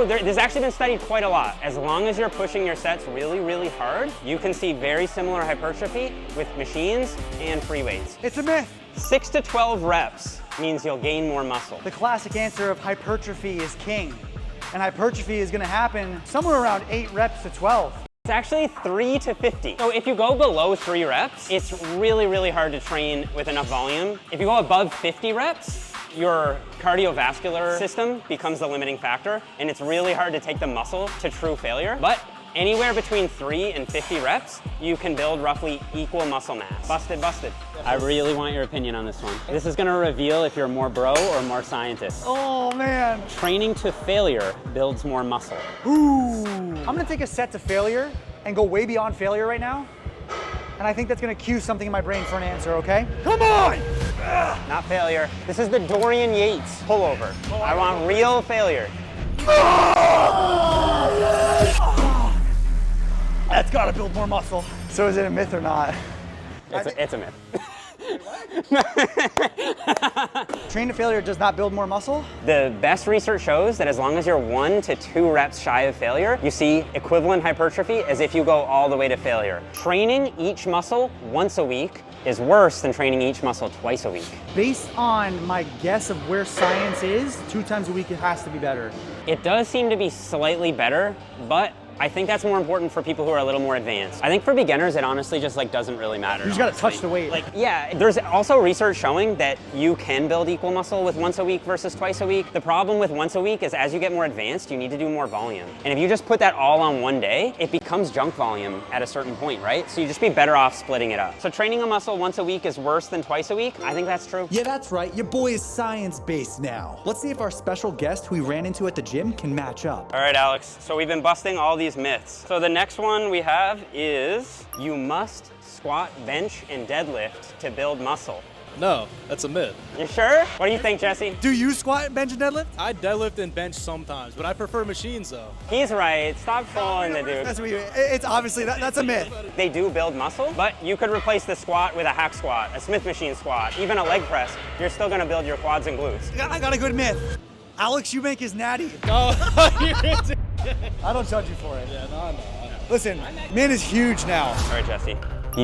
This has actually been studied quite a lot. As long as you're pushing your sets really, really hard, you can see very similar hypertrophy with machines and free weights. It's a myth. 6 to 12 reps means you'll gain more muscle. The classic answer of hypertrophy is king. And hypertrophy is gonna happen somewhere around 8 reps to 12. It's actually 3 to 50. So if you go below 3 reps, it's really, really hard to train with enough volume. If you go above 50 reps, your cardiovascular system becomes the limiting factor, and it's really hard to take the muscle to true failure. But anywhere between 3 and 50 reps, you can build roughly equal muscle mass. Busted, busted. I really want your opinion on this one. This is gonna reveal if you're more bro or more scientist. Oh man. Training to failure builds more muscle. Ooh. I'm gonna take a set to failure and go way beyond failure right now. And I think that's gonna cue something in my brain for an answer, okay? Come on! Not failure. This is the Dorian Yates pullover. I want real failure. That's gotta build more muscle. So is it a myth or not? It's a myth. Train to failure does not build more muscle? The best research shows that as long as you're 1 to 2 reps shy of failure, you see equivalent hypertrophy as if you go all the way to failure. Training each muscle once a week is worse than training each muscle twice a week. Based on my guess of where science is, 2 times a week it has to be better. It does seem to be slightly better, but I think that's more important for people who are a little more advanced. I think for beginners, it honestly just doesn't really matter. You just gotta touch the weight. Yeah, there's also research showing that you can build equal muscle with once a week versus twice a week. The problem with once a week is as you get more advanced, you need to do more volume. And if you just put that all on one day, it becomes junk volume at a certain point, right? So you just be better off splitting it up. So training a muscle once a week is worse than twice a week. I think that's true. Yeah, that's right. Your boy is science-based now. Let's see if our special guest who we ran into at the gym can match up. All right, Alex. So we've been busting all these myths. So the next one we have is you must squat, bench, and deadlift to build muscle. No, that's a myth. You sure? What do you think, Jesse? Do you squat, bench, and deadlift? I deadlift and bench sometimes, but I prefer machines though. He's right. Stop trolling the dude. That's what it's obviously, that's a myth. They do build muscle, but you could replace the squat with a hack squat, a Smith machine squat, even a leg press. You're still gonna build your quads and glutes. I got a good myth. Alex Eubank is natty. Oh, I don't judge you for it. yeah, no, I know. Listen, man is huge now. All right, Jesse.